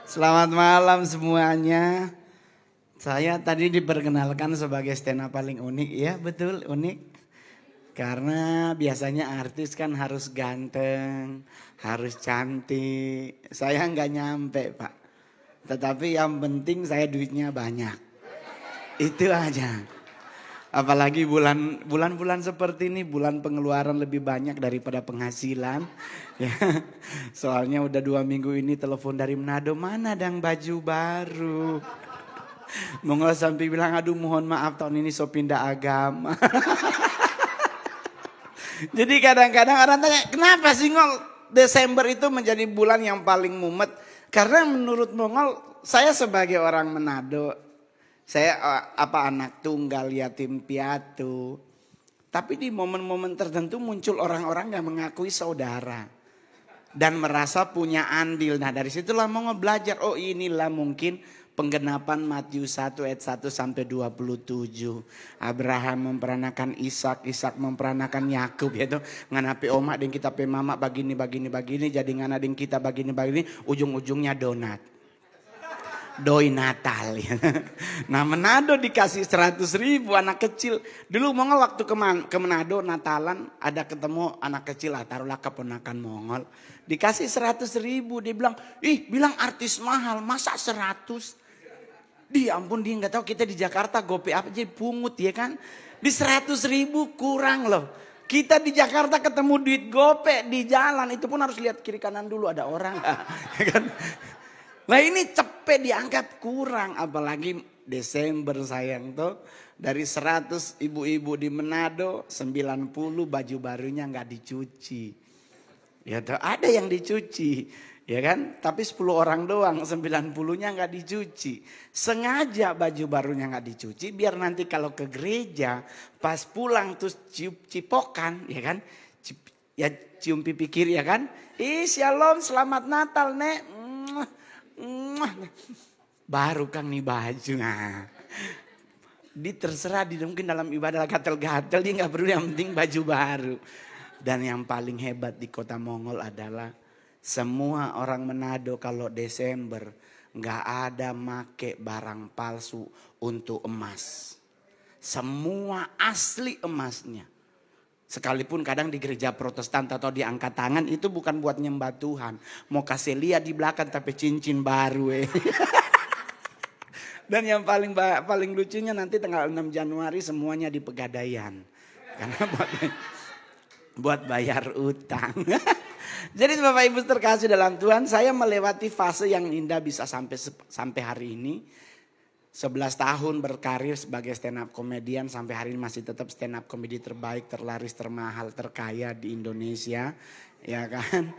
Selamat malam semuanya. Saya tadi diperkenalkan sebagai stand up paling unik. Ya betul unik. Karena biasanya artis kan harus ganteng, harus cantik. Saya nggak nyampe Pak. Tetapi yang penting saya duitnya banyak. Itu aja. Apalagi bulan-bulan seperti ini, bulan pengeluaran lebih banyak daripada penghasilan. Ya, soalnya udah 2 minggu ini telepon dari Manado, mana dang baju baru. Mongol sampai bilang, aduh mohon maaf tahun ini so pindah agama. Jadi kadang-kadang orang tanya, kenapa sih Ngol Desember itu menjadi bulan yang paling mumet? Karena menurut Mongol, saya sebagai orang Manado, saya anak tunggal yatim piatu. Tapi di momen-momen tertentu muncul orang-orang yang mengakui saudara. Dan merasa punya andil. Nah dari situlah Mongol belajar. Oh inilah mungkin penggenapan Matius 1 ayat 1 sampai 27. Abraham memperanakan Ishak, Ishak memperanakan Yakub yaitu nganapi omak dan kita pe mama begini jadi ngana ding kita begini ujung-ujungnya donat. Doi Natal ya. Nah Manado dikasih 100.000 anak kecil. Dulu Mongol waktu ke Manado Natalan ada ketemu anak kecil lah, taruhlah keponakan Mongol. Dikasih 100.000 dia bilang, bilang artis mahal masa 100. Dia ampun dia nggak tahu kita di Jakarta gope apa jadi pungut ya kan. Di 100.000 kurang loh. Kita di Jakarta ketemu duit gope di jalan itu pun harus lihat kiri kanan dulu ada orang. Ya kan? Nah ini cepet dianggap kurang apalagi Desember sayang tuh. Dari 100 ibu-ibu di Manado 90 baju barunya nggak dicuci. Ya tuh ada yang dicuci ya kan. Tapi 10 orang doang 90-nya nggak dicuci. Sengaja baju barunya nggak dicuci biar nanti kalau ke gereja pas pulang terus cipokan ya kan. Cium pipi kiri ya kan. Shalom selamat Natal nek. Baru Kang nih baju. Nah, terserah mungkin dalam ibadah gatel-gatel dia nggak perlu yang penting baju baru. Dan yang paling hebat di kota Mongol adalah semua orang Manado kalau Desember nggak ada make barang palsu untuk emas. Semua asli emasnya. Sekalipun kadang di gereja Protestan atau di angkat tangan itu bukan buat nyembah Tuhan. Mau kasih lihat di belakang tapi cincin baru. Dan yang paling lucunya nanti tanggal 6 Januari semuanya di Pegadaian. Karena buat bayar utang. Jadi Bapak Ibu terkasih dalam Tuhan, saya melewati fase yang indah bisa sampai hari ini. 11 tahun berkarir sebagai stand up komedian sampai hari ini masih tetap stand up komedi terbaik, terlaris, termahal, terkaya di Indonesia. Ya kan.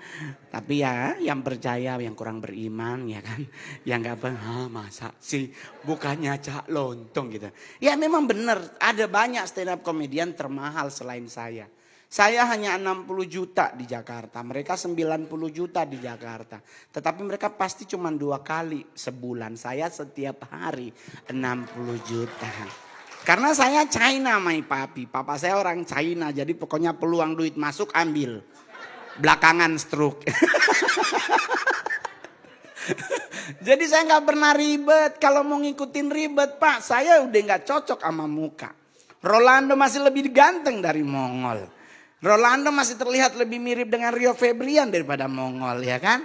Tapi ya yang percaya, yang kurang beriman ya kan. Yang gak masa sih bukannya cak lontong gitu. Ya memang benar ada banyak stand up komedian termahal selain saya. Saya hanya 60 juta di Jakarta, mereka 90 juta di Jakarta. Tetapi mereka pasti cuma 2 kali sebulan, saya setiap hari 60 juta. Karena saya China my papi, papa saya orang China jadi pokoknya peluang duit masuk ambil. Belakangan stroke. Jadi saya gak pernah ribet, kalau mau ngikutin ribet Pak, saya udah gak cocok sama muka. Rolando masih lebih ganteng dari Mongol. Rolando masih terlihat lebih mirip dengan Rio Febrian daripada Mongol ya kan.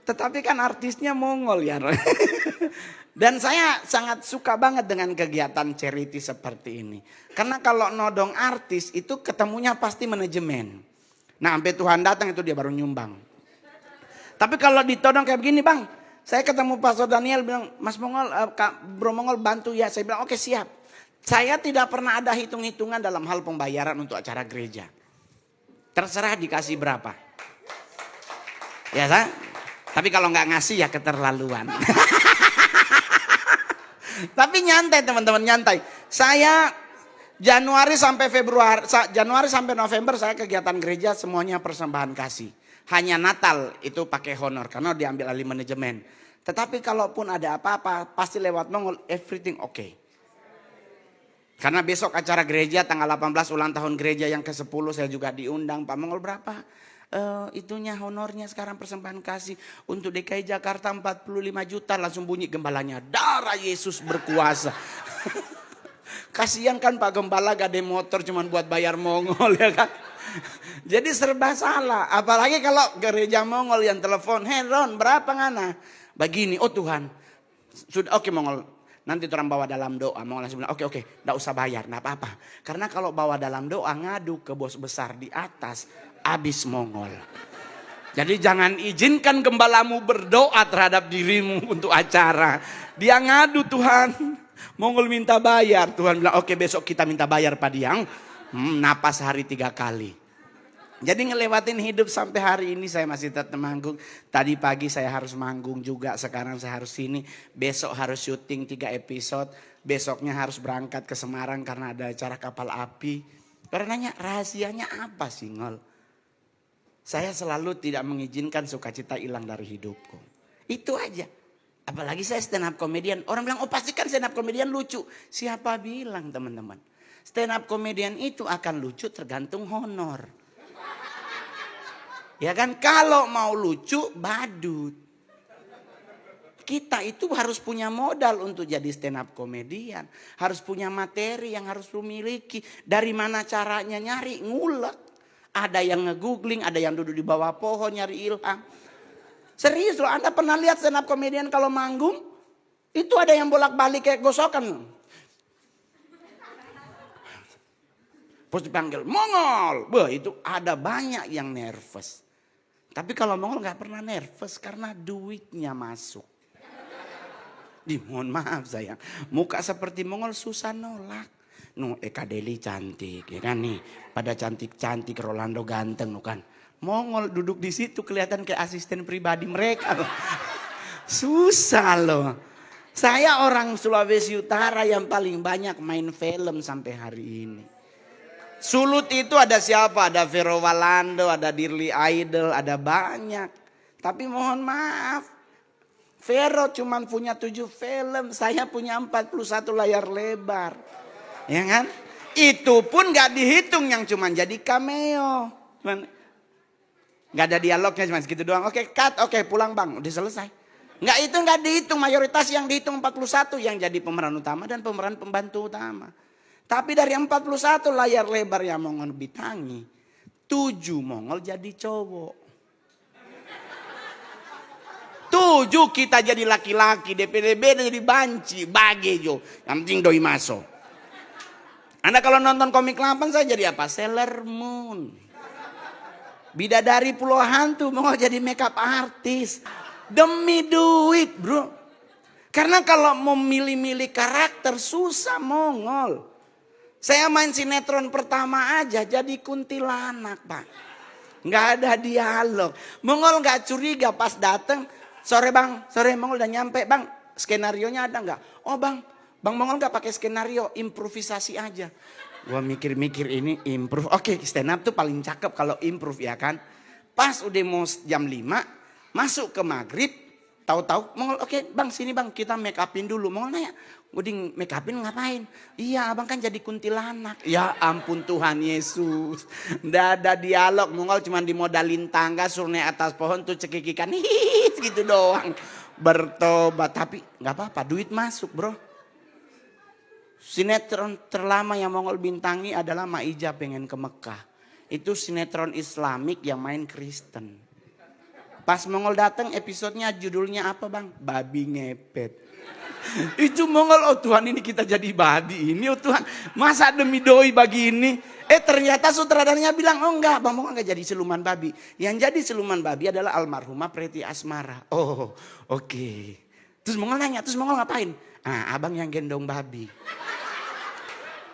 Tetapi kan artisnya Mongol ya. Dan saya sangat suka banget dengan kegiatan charity seperti ini. Karena kalau nodong artis itu ketemunya pasti manajemen. Nah sampai Tuhan datang itu dia baru nyumbang. Tapi kalau ditodong kayak begini bang. Saya ketemu Pastor Daniel bilang Mas Mongol, Bro Mongol bantu ya. Saya bilang oke siap. Saya tidak pernah ada hitung-hitungan dalam hal pembayaran untuk acara gereja. Terserah dikasih berapa. Ya kan? Tapi kalau nggak ngasih ya keterlaluan. Tapi nyantai teman-teman nyantai. Saya Januari sampai November saya kegiatan gereja semuanya persembahan kasih. Hanya Natal itu pakai honor karena diambil alih manajemen. Tetapi kalaupun ada apa-apa pasti lewat Mongol everything okay. Karena besok acara gereja tanggal 18 ulang tahun gereja yang ke-10 saya juga diundang. Pak Mongol berapa? Itunya honornya sekarang persembahan kasih untuk DKI Jakarta 45 juta. Langsung bunyi gembalanya, darah Yesus berkuasa. Kasihan kan Pak Gembala gak ada motor cuman buat bayar Mongol ya kan. Jadi serba salah. Apalagi kalau gereja Mongol yang telepon, "Hey Ron, berapa ngana?" Begini, "Oh Tuhan, sudah oke Mongol. Nanti orang bawa dalam doa." Mongol langsung bilang, oke, gak usah bayar, gak apa-apa. Karena kalau bawa dalam doa ngadu ke bos besar di atas, habis Mongol. Jadi jangan izinkan gembalamu berdoa terhadap dirimu untuk acara. Dia ngadu, "Tuhan, Mongol minta bayar." Tuhan bilang, oke besok kita minta bayar Pak Diang. Napas hari 3 kali. Jadi ngelewatin hidup sampai hari ini saya masih tetap manggung. Tadi pagi saya harus manggung juga, sekarang saya harus sini. Besok harus syuting 3 episode. Besoknya harus berangkat ke Semarang karena ada acara kapal api. Karenanya rahasianya apa sih Ngol? Saya selalu tidak mengizinkan sukacita hilang dari hidupku. Itu aja. Apalagi saya stand up comedian. Orang bilang, oh pasti kan stand up comedian lucu. Siapa bilang teman-teman? Stand up comedian itu akan lucu tergantung honor. Ya kan, kalau mau lucu badut. Kita itu harus punya modal untuk jadi stand up comedian. Harus punya materi yang harus lu miliki. Dari mana caranya nyari, ngulek. Ada yang nge-googling, ada yang duduk di bawah pohon nyari ilham. Serius loh, Anda pernah lihat stand up comedian kalau manggung? Itu ada yang bolak-balik kayak gosokan. Terus dipanggil, "Mongol." Wah, itu ada banyak yang nervous. Tapi kalau Mongol gak pernah nervous karena duitnya masuk. Mohon maaf sayang, muka seperti Mongol susah nolak. Eka Deli cantik, ya kan nih. Pada cantik-cantik, Rolando ganteng, kan. Mongol duduk di situ kelihatan kayak asisten pribadi mereka loh. Susah loh. Saya orang Sulawesi Utara yang paling banyak main film sampai hari ini. Sulut itu ada siapa? Ada Vero Walando, ada Dirli Idol, ada banyak. Tapi mohon maaf, Vero cuma punya 7 film, saya punya 41 layar lebar. Ya kan? Itu pun gak dihitung yang cuma jadi cameo. Gak ada dialognya, cuma segitu doang. Oke, cut, oke pulang bang, udah selesai. Itu gak dihitung, mayoritas yang dihitung 41 yang jadi pemeran utama dan pemeran pembantu utama. Tapi dari 41 layar lebar yang Mongol bitangi, 7 Mongol jadi cowok. 7 kita jadi laki-laki, DPDB jadi banci, bagejo. Yang penting doi masuk. Anda kalau nonton komik 8 saya jadi apa? Sailor Moon. Bidadari Pulau Hantu, Mongol jadi makeup artis. Demi duit bro. Karena kalau mau milih-milih karakter susah Mongol. Saya main sinetron pertama aja jadi kuntilanak pak. Nggak ada dialog. Mongol nggak curiga pas dateng. Sore bang, sore Mongol udah nyampe bang. Skenarionya ada nggak? Oh bang Mongol nggak pakai skenario, improvisasi aja. Gua mikir-mikir ini improve. Oke, stand up tuh paling cakep kalau improve ya kan. Pas udah mau jam 5, masuk ke maghrib. Tahu-tahu Mongol, oke bang sini bang kita make upin dulu. Mongol nanya, "Uding make upin ngapain?" "Iya abang kan jadi kuntilanak." Ya ampun Tuhan Yesus. Nggak ada dialog, Mongol cuma dimodalin tangga suruh naik atas pohon tuh cekikikan. Hihihi gitu doang. Bertobat, tapi nggak apa-apa duit masuk bro. Sinetron terlama yang Mongol bintangi adalah Maija Pengen ke Mekah. Itu sinetron Islamik yang main Kristen. Pas Mongol datang episodenya judulnya apa bang? Babi ngepet. Itu Mongol, oh Tuhan ini kita jadi babi ini, oh Tuhan masa demi doi bagi ini. Ternyata sutradaranya bilang, oh enggak bang Mongol enggak jadi siluman babi. Yang jadi siluman babi adalah almarhumah Preti Asmara. Oh oke. Terus Mongol nanya, terus Mongol ngapain? Abang yang gendong babi.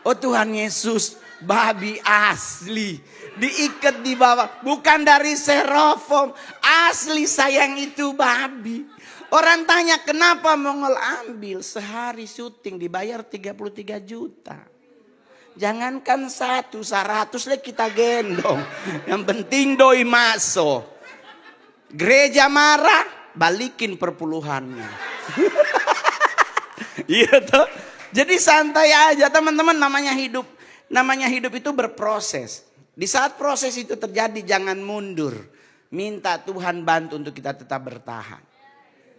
Oh Tuhan Yesus, babi asli. Diikat di bawah, bukan dari styrofoam. Asli sayang itu babi. Orang tanya kenapa Mongol ambil, sehari syuting dibayar 33 juta. Jangankan 100 lah kita gendong. Yang penting doi masuk. Gereja marah, balikin perpuluhannya. Iya toh. Jadi santai aja teman-teman, namanya hidup itu berproses. Di saat proses itu terjadi jangan mundur. Minta Tuhan bantu untuk kita tetap bertahan.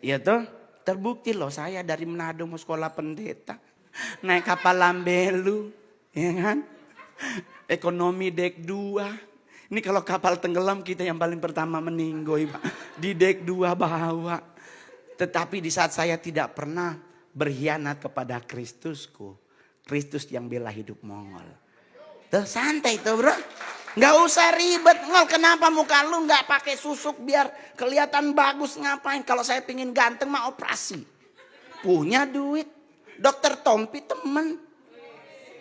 Iya tuh, terbukti loh saya dari Manado mau sekolah pendeta. Naik kapal Lambelu, ya kan? Ekonomi dek 2. Ini kalau kapal tenggelam kita yang paling pertama meninggoy, Pak. Di dek 2 bawa. Tetapi di saat saya tidak pernah berkhianat kepada Kristusku. Kristus yang bela hidup Mongol. Tuh santai tuh bro. Nggak usah ribet. Ngol, kenapa muka lu nggak pakai susuk biar kelihatan bagus, ngapain? Kalau saya pingin ganteng mah operasi. Punya duit. Dokter Tompi temen.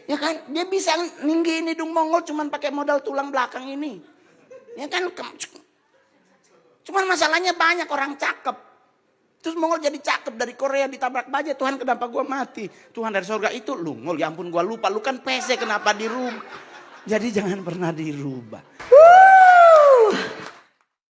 Ya kan, dia bisa ninggiin hidung Mongol cuman pakai modal tulang belakang ini. Ya kan, cuman masalahnya banyak orang cakep. Terus Mongol jadi cakep dari Korea ditabrak baja. Tuhan kenapa gua mati? Tuhan dari surga itu lu. Ngol, ya ampun gua lupa. Lu kan PC kenapa dirubah? Jadi jangan pernah dirubah.